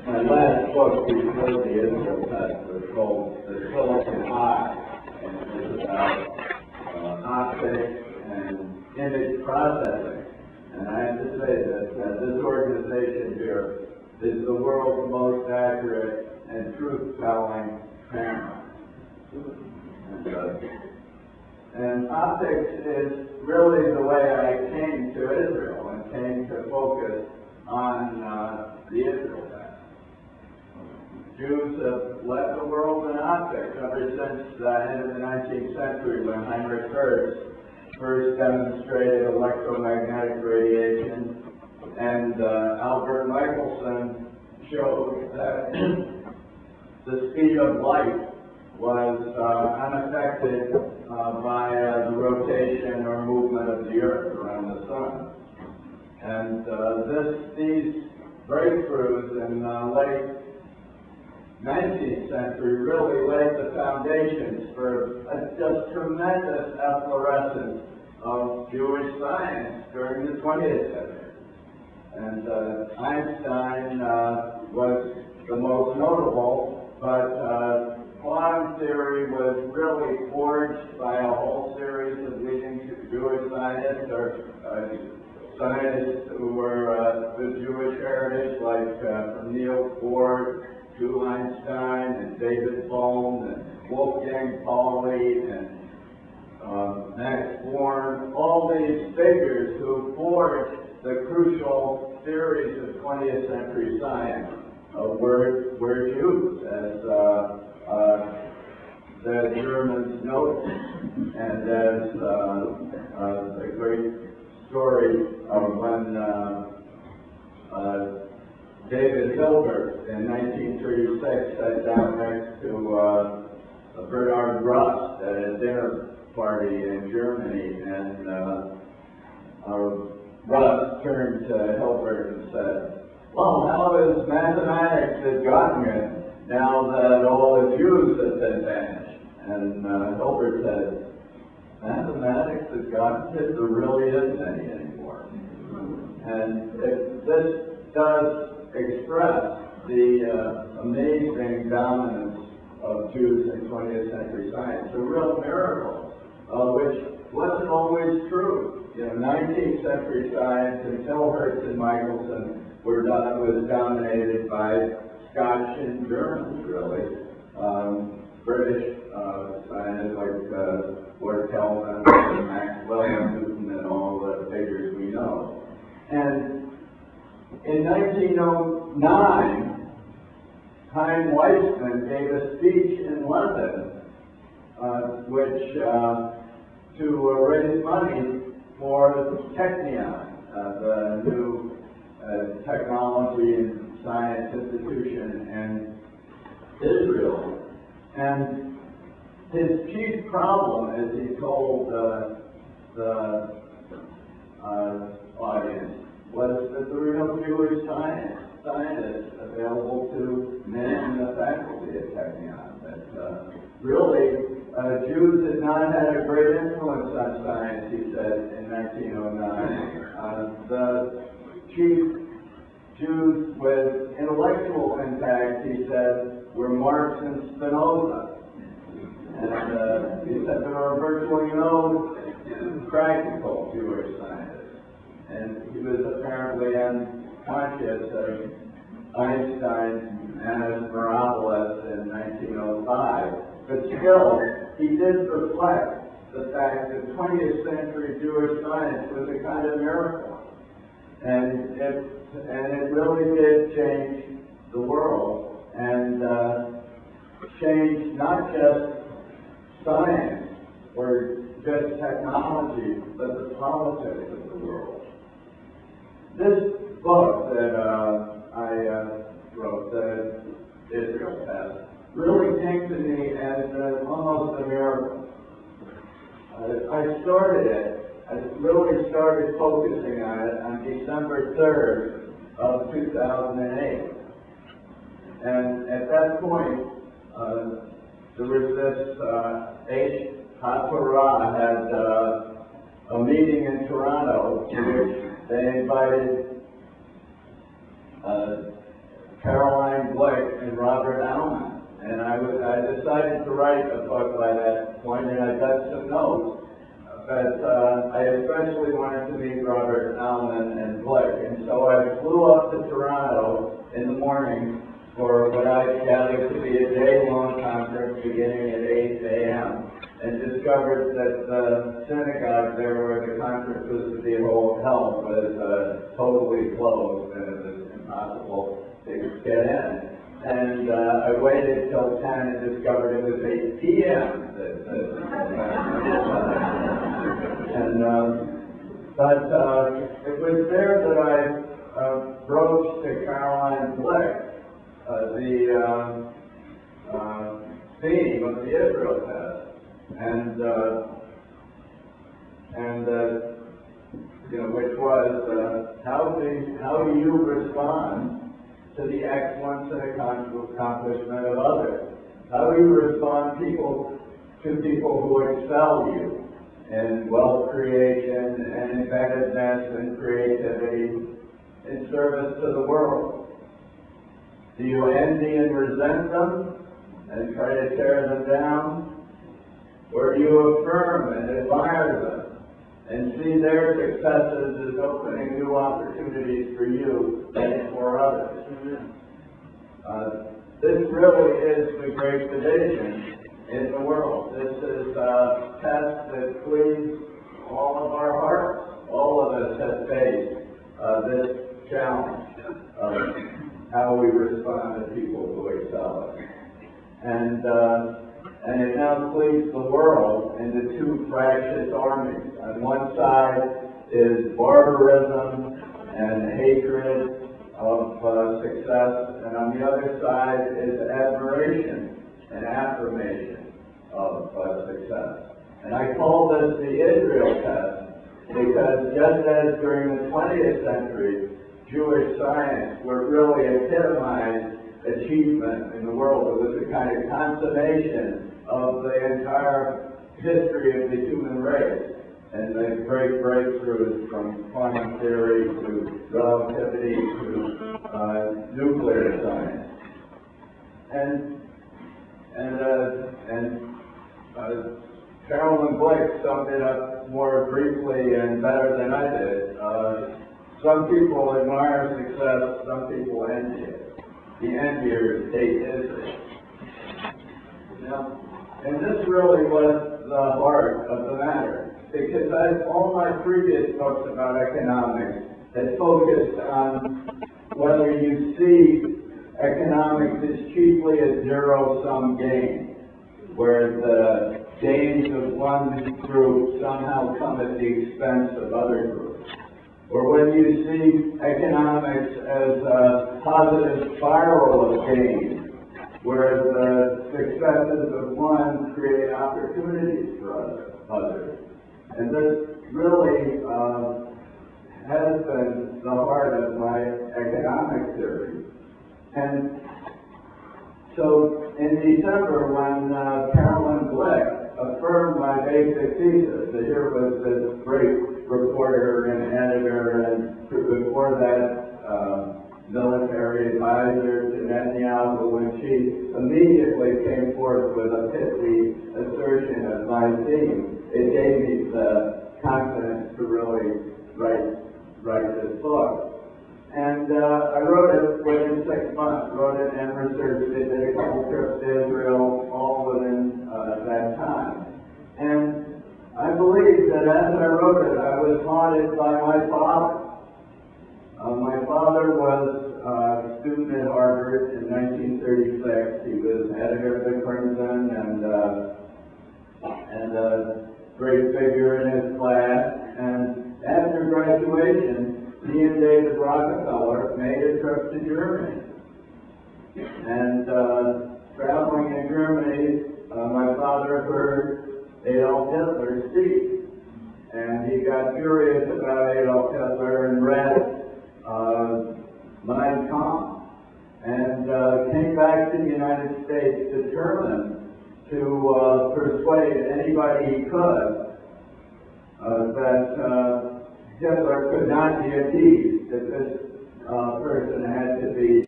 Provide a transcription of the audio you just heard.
My last book before the Israel test was called The Silicon Eye, and it was about optics and image processing. And I have to say that this organization here is the world's most accurate and truth-telling camera. And optics is really the way I came to Israel and came to focus on the Israel test. Jews have led the world in optics ever since the end of the 19th century, when Heinrich Hertz first demonstrated electromagnetic radiation, and Albert Michelson showed that the speed of light was unaffected by the rotation or movement of the Earth around the Sun. And these breakthroughs in late 19th century really laid the foundations for a just tremendous efflorescence of Jewish science during the 20th century. And Einstein was the most notable, but quantum theory was really forged by a whole series of leading Jewish scientists, or scientists who were with Jewish heritage, like from Niels Bohr to Einstein and David Bohm and Wolfgang Pauli and Max Born, all these figures who forged the crucial theories of 20th century science were Jews, as the Germans noted, and as the great story of when David Gilder in 1936 sat down next to Bernard Rust at a dinner party in Germany, and Rust turned to Hilbert and said, "Well, how has mathematics gotten you now that all the Jews have been banished?" And Hilbert said, "Mathematics has gotten you, there really isn't any anymore." And this does express the amazing dominance of Jews in 20th century science, a real miracle, which wasn't always true. 19th century science until Hertz and Michelson was dominated by Scotch and Germans, really. British scientists like Lord Kelvin and Maxwell and Newton and all the figures we know. And in 1909, Chaim Weizmann gave a speech in London, to raise money for Technion, the new technology and science institution in Israel. And his chief problem, as he told the audience, was that there were no Jewish scientists available to man the faculty at Technion. That really, Jews had not had a great influence on science, he said, in 1909. The chief Jews with intellectual impact, he said, were Marx and Spinoza. And he said there were virtually no practical Jewish scientists. And he was apparently unconscious of Einstein's Annus Mirabilis in 1905. But still, he did reflect the fact that 20th century Jewish science was a kind of miracle. And it really did change the world, and change not just science or just technology, but the politics of the world. This book that I wrote, the Israel Test, really came to me as almost a miracle. I really started focusing on it on December 3rd of 2008. And at that point, there was this HaTorah had a meeting in Toronto in which they invited Caroline Glick and Robert Allen. And I decided to write a book by that point, and I got some notes. But I especially wanted to meet Robert Allen and Glick. And so I flew up to Toronto in the morning for what I gathered to be a day-long conference beginning at 8 a.m. and discovered that the synagogue there where the conference was to be held was totally closed, and it was impossible to get in. And I waited till 10 and discovered it was 8 p.m. But it was there that I broached to Caroline Glick the theme of the Israel test, and which was how do you respond to the excellence and accomplishment of others? How do you respond to people who excel you in wealth creation and inventiveness and creativity in service to the world? Do you envy and resent them and try to tear them down? Or do you affirm and admire them and see their successes as opening new opportunities for you and for others? This really is the great division in the world. This is a test that pleases all of our hearts. All of us have faced this challenge of how we respond to people who excel us. And it now cleaves the world into two fractious armies. On one side is barbarism and hatred of success, and on the other side is admiration and affirmation of success. And I call this the Israel test because just as during the 20th century, Jewish science were really epitomized achievement in the world. It was a kind of consummation of the entire history of the human race and the great breakthroughs from quantum theory to relativity to nuclear science. And Carolyn Glick summed it up more briefly and better than I did. Some people admire success, some people envy it. The enviers hate Israel. And this really was the heart of the matter, because all my previous books about economics had focused on whether you see economics as chiefly a zero-sum game, where the gains of one group somehow come at the expense of other groups, or when you see economics as a positive spiral of gain, where the successes of one create opportunities for others. And this really has been the heart of my economic theory. And so in December, when Carolyn Glick affirmed my basic thesis, that here was this great reporter and editor, and before that military advisor to Netanyahu, when she immediately came forth with a pithy assertion of my theme, it gave me the confidence to really write this book. And I wrote it within 6 months, wrote it and researched it, did a couple trips to Israel, all within that time. And I believe that as I wrote it, I was haunted by my father. My father was a student at Harvard in 1936. He was editor of the Crimson and a great figure in his class. And after graduation, he and David Rockefeller made a trip to Germany. And traveling in Germany, my father heard Adolf Hitler speak. And he got curious about Adolf Hitler and read Mein Kampf, and came back to the United States determined to persuade anybody he could that Hitler could not be appeased, that this person had to be